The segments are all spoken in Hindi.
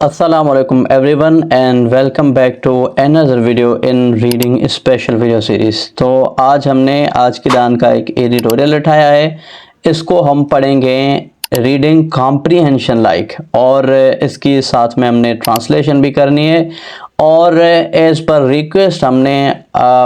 Assalamu alaikum everyone and welcome back to another video in reading special video series। तो आज हमने आज की दान का एक एडिटोरियल उठाया है। इसको हम पढ़ेंगे रीडिंग कॉम्प्रीहेंशन लाइक और इसकी साथ में हमने ट्रांसलेशन भी करनी है और एज़ पर रिक्वेस्ट हमने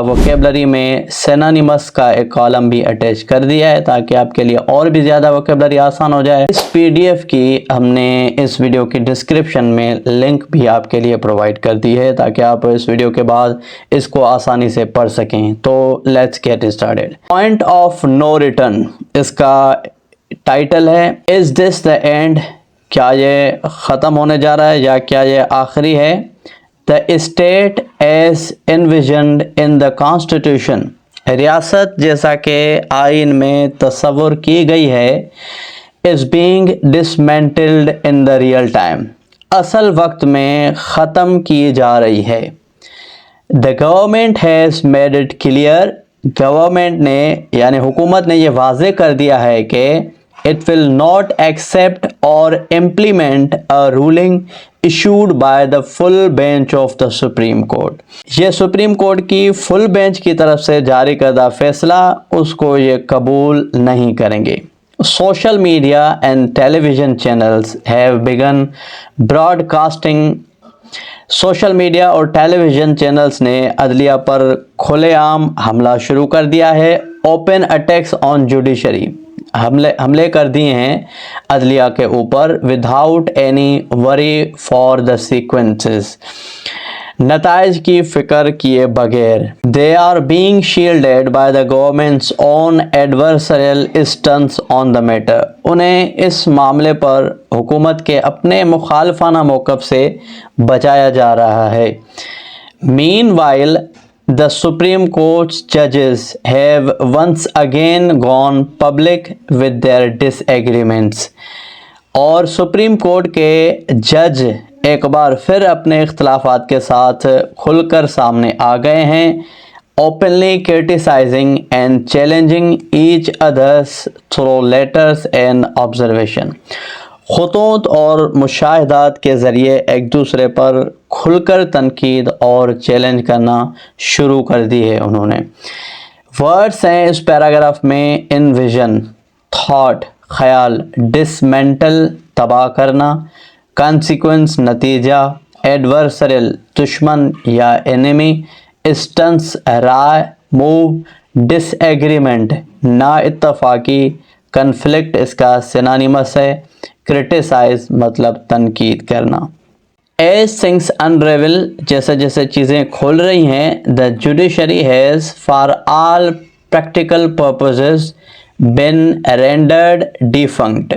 वोकेबलरी में सिनोनिमस का एक कॉलम भी अटैच कर दिया है ताकि आपके लिए और भी ज़्यादा वोकेबलरी आसान हो जाए। इस पीडीएफ की हमने इस वीडियो की डिस्क्रिप्शन में लिंक भी आपके लिए प्रोवाइड कर दी है ताकि आप इस वीडियो के बाद इसको आसानी से पढ़ सकें। तो let's get started. Point of no return इसका टाइटल है। Is this the end? क्या ये ख़त्म होने जा रहा है या क्या ये आखिरी है? The state as envisioned in the constitution, रियासत जैसा कि आइन में तस्वुर की गई है, is being dismantled in the real time, असल वक्त में ख़त्म की जा रही है। The government has made it clear, government ने यानी हुकूमत ने यह वाज़े कर दिया है कि it will not accept or implement a ruling issued by the full bench of the Supreme Court, ये सुप्रीम कोर्ट की फुल बेंच की तरफ से जारी करदा फैसला उसको ये कबूल नहीं करेंगे। Social media and television channels have begun broadcasting, social media और टेलीविज़न चैनल्स ने अदलिया पर खुलेआम हमला शुरू कर दिया है। ओपन अटैक्स ऑन जुडिशरी, हमले कर दिए हैं अदलिया के ऊपर without any worry for the sequences, नताइज की फ़िक्र किए बगैर। They are being shielded by the government's own adversarial stance on the matter, उन्हें इस मामले पर हुकूमत के अपने मुखालफाना मौक़िफ़ से बचाया जा रहा है। Meanwhile the Supreme Court's judges have once again gone public with their disagreements, और सुप्रीम कोर्ट के जज एक बार फिर अपने इख्तलाफात के साथ खुलकर सामने आ गए हैं। openly criticizing and challenging each others through letters and observation, ख़ुतूत और मुशाहिदात के ज़रिए एक दूसरे पर खुलकर तनकीद और चैलेंज करना शुरू कर दी है उन्होंने। वर्ड्स हैं इस पैराग्राफ में इनविजन थॉट ख्याल, डिसमेंटल तबाह करना, कॉन्सिक्वेंस नतीजा, एडवर्सरियल दुश्मन या एनिमी, इंस्टेंस राय मूव, डिसएग्रीमेंट ना इत्तफाकी, कन्फ्लिक्ट इसका सिनोनिमस है, क्रिटिसाइज मतलब तनकीद करना। एज थिंग्स अनरेवल, जैसे जैसे चीज़ें खुल रही हैं, the judiciary has for all practical purposes been rendered defunct,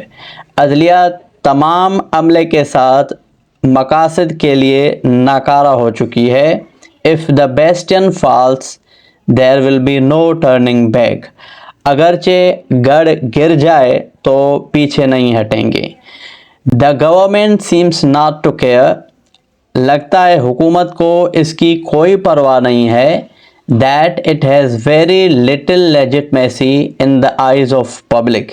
अदलिया तमाम अमले के साथ मकासद के लिए नाकारा हो चुकी है। If the bastion falls there will be no turning back, अगरचे गढ़ गिर जाए तो पीछे नहीं हटेंगे। The government seems not to care, लगता है हुकूमत को इसकी कोई परवाह नहीं है। That it has very little legitimacy in the eyes of public,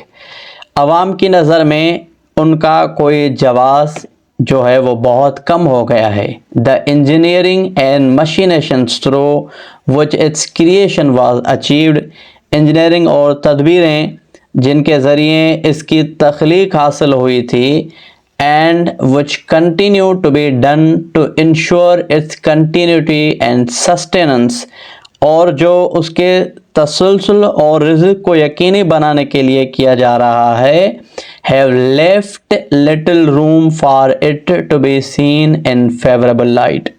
अवाम की नज़र में उनका कोई जवाज़ जो है वो बहुत कम हो गया है। The engineering and machinations through which its creation was achieved, engineering और तदबीरें जिनके ज़रिए इसकी तख्लीक हासिल हुई थी, and which continue to be done to ensure its continuity and sustenance, और जो उसके तसलसल और रिज़्क़ को यकीनी बनाने के लिए किया जा रहा है, have left little room for it to be seen in favourable light,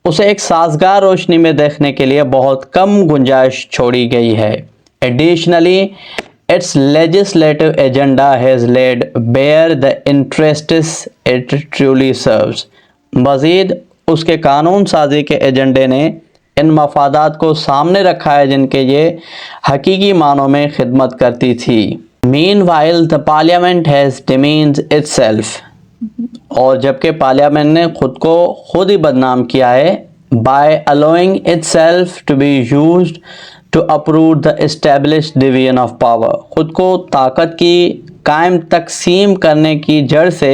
उसे एक साजगार रोशनी में देखने के लिए बहुत कम गुंजाइश छोड़ी गई है। Additionally its legislative agenda has laid bare the interests it truly serves, मज़ीद उसके कानून साजी के एजेंडे ने इन मफादात को सामने रखा है जिनके ये हकीकी मानों में खिदमत करती थी। Meanwhile the parliament has demeaned itself, और जबकि पार्लियामेंट ने खुद को खुद ही बदनाम किया है। by allowing itself to be used to uproot the established division of power, खुद को ताकत की कायम तकसीम करने की जड़ से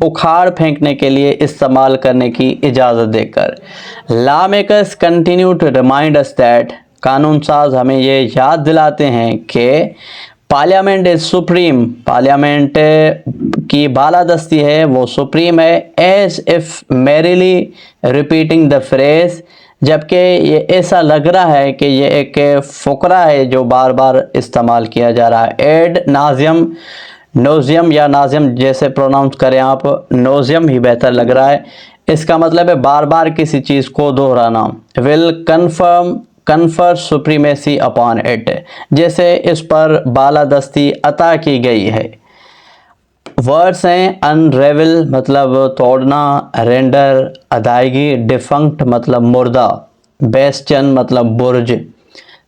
उखाड़ फेंकने के लिए इस्तेमाल करने की इजाज़त देकर। Law makers continue to remind us that, कानून साज हमें ये याद दिलाते हैं कि पार्लियामेंट इज सुप्रीम, पार्लियामेंट की बालादस्ती है वो सुप्रीम है। As if merely repeating the phrase, जबकि ये ऐसा लग रहा है कि ये एक फुकरा है जो बार बार इस्तेमाल किया जा रहा है। एड नाजियम, नोजियम या नाजियम जैसे प्रोनाउंस करें आप, नोजियम ही बेहतर लग रहा है। इसका मतलब है बार बार किसी चीज़ को दोहराना। Will confer supremacy upon it, जैसे इस पर बालादस्ती अता की गई है। वर्ड्स हैं अनरेवल मतलब तोड़ना, रेंडर अदायगी, डिफंक्ट मतलब मुर्दा, बेस्चन मतलब बुर्ज,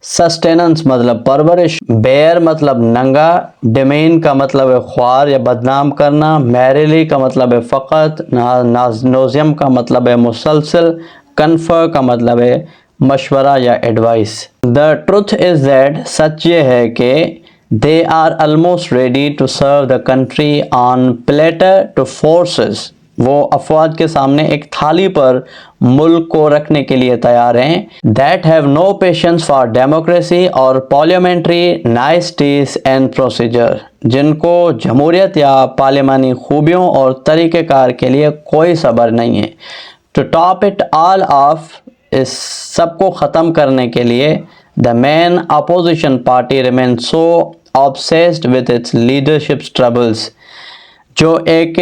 सस्टेनेंस मतलब परवरिश, बेयर मतलब नंगा, डिमेन का मतलब है ख्वार या बदनाम करना, मैरिली का मतलब है फ़कत, नोजियम का मतलब है मुसलसल, कन्फर का मतलब है मशवरा या advice. The truth is that, सच ये है कि they are almost ready to serve the country on platter to forces, वो अफवाज के सामने एक थाली पर मुल्क को रखने के लिए तैयार हैं। that have no patience for democracy और parliamentary niceties and procedure, जिनको जमहूरियत या पार्लियामानी खूबियों और तरीक़ेकार के लिए कोई सब्र नहीं है। to top it all off, इस सब को ख़त्म करने के लिए the main opposition party remains so obsessed with its leadership's troubles, जो एक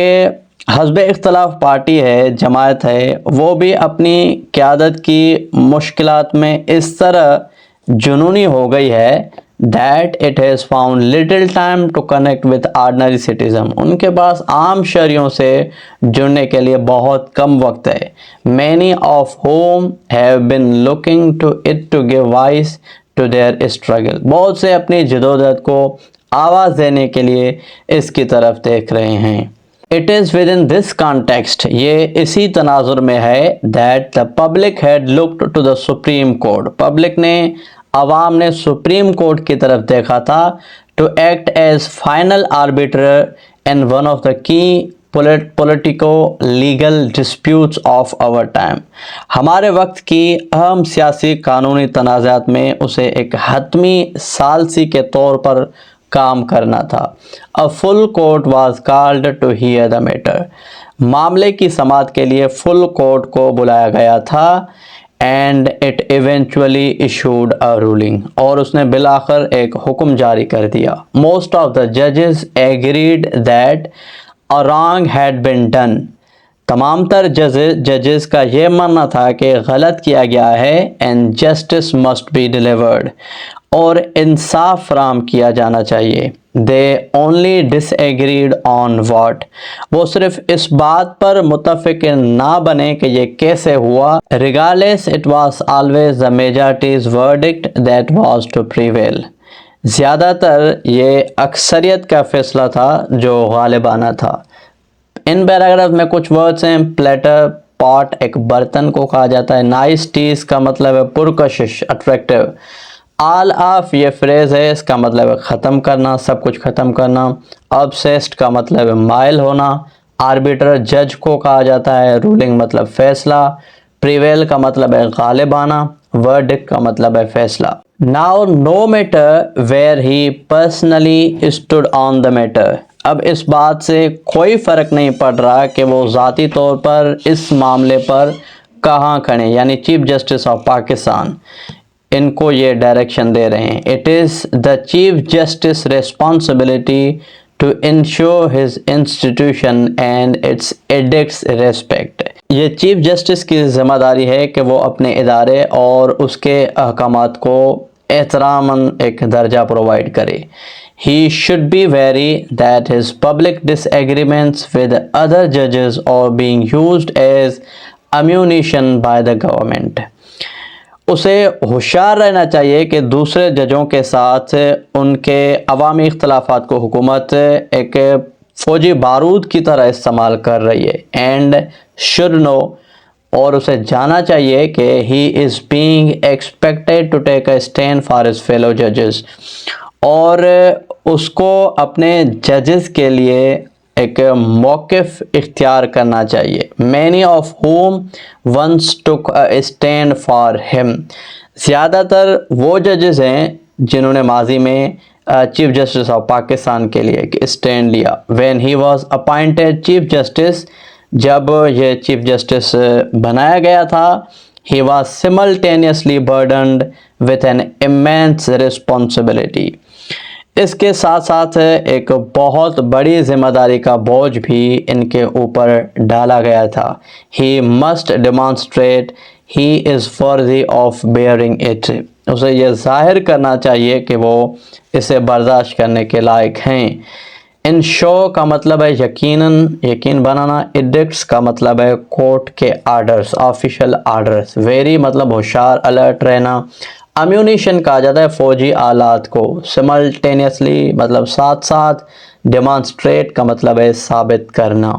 हस्ब इख्तलाफ पार्टी है, जमात है, वो भी अपनी क़यादत की मुश्किलात में इस तरह जुनूनी हो गई है that it has found little time to connect with ordinary citizen, उनके पास आम शहरियों से जुड़ने के लिए बहुत कम वक्त है। many of whom have been looking to it to give voice to their struggle, बहुत से अपनी जदोजहद को आवाज़ देने के लिए इसकी तरफ देख रहे हैं। It is within this context, ये इसी तनाजुर में है that the public had looked to the Supreme Court, public ने, अवाम ने सुप्रीम कोर्ट की तरफ देखा था to act as final arbiter in one of the key politico-legal disputes of our time, हमारे वक्त की अहम सियासी कानूनी तनाज़ात में उसे एक हतमी सालसी के तौर पर काम करना था। A full court was called to hear the matter, मामले की समाअत के लिए फुल कोर्ट को बुलाया गया था। and it eventually issued a ruling, और उसने बिलाखिर एक हुक्म जारी कर दिया। Most of the judges agreed that a wrong had been done, तमाम तर जजेस का ये मानना था कि गलत किया गया है। and justice must be delivered, और इंसाफ फराहम किया जाना चाहिए। They only disagreed on what, वो सिर्फ इस बात पर मुत्तफ़िक़ ना बने कि ये कैसे हुआ। Regardless, it was always the majority's verdict that was to prevail, ज़्यादातर ये अक्सरियत का फ़ैसला था जो गालिबाना था। इन पैराग्राफ में कुछ वर्ड्स हैं। प्लेटर, पॉट एक बर्तन को कहा जाता है। नाइस टीज का मतलब है पुरकशिश, अट्रैक्टिव। ऑल ऑफ ये फ्रेज है, इसका मतलब है ख़त्म करना, सब कुछ ख़त्म करना। ऑब्सेस्ड का मतलब है माइल होना। आर्बिटर जज को कहा जाता है। रूलिंग मतलब फैसला। प्रिवेल का मतलब है गालिब आना। वर्डिक्ट का मतलब है फैसला। Now no matter where he personally stood on the matter, अब इस बात से कोई फ़र्क नहीं पड़ रहा कि वो ज़ाती तौर पर इस मामले पर कहाँ खड़े, यानी चीफ जस्टिस ऑफ पाकिस्तान इनको ये डायरेक्शन दे रहे हैं। It is the chief justice responsibility to ensure his institution and its edicts respect, ये चीफ जस्टिस की ज़िम्मेदारी है कि वो अपने इदारे और उसके अहकामात को एहतरामन एक दर्जा प्रोवाइड करे। He should be wary that his public disagreements with other judges are being used as ammunition by the government. उसे होशियार रहना चाहिए कि दूसरे जजों के साथ उनके अवामी इख्तलाफात को हुकूमत एक फ़ौजी बारूद की तरह इस्तेमाल कर रही है। एंड शुड नो, और उसे जाना चाहिए कि he is being expected to take a stand for his fellow judges, और उसको अपने जजेस के लिए एक मौक़िफ़ इख्तियार करना चाहिए। Many of whom once took a stand for him, ज़्यादातर वो जजेस हैं जिन्होंने माजी में चीफ जस्टिस ऑफ पाकिस्तान के लिए एक स्टैंड लिया। When he was appointed chief justice, जब ये चीफ जस्टिस बनाया गया था, he was simultaneously burdened with an immense responsibility, इसके साथ साथ एक बहुत बड़ी जिम्मेदारी का बोझ भी इनके ऊपर डाला गया था। He must demonstrate he is worthy of bearing it, उसे यह जाहिर करना चाहिए कि वो इसे बर्दाश्त करने के लायक हैं। इन शो का मतलब है यकीन बनाना। एडिक्ट्स का मतलब है कोर्ट के आर्डर्स, ऑफिशियल आर्डर्स। वेरी मतलब होशियार, अलर्ट रहना। अम्यूनिशन कहा जाता है फौजी आलात को। सिमल्टेनियसली मतलब साथ साथ। डेमॉन्स्ट्रेट का मतलब है साबित करना।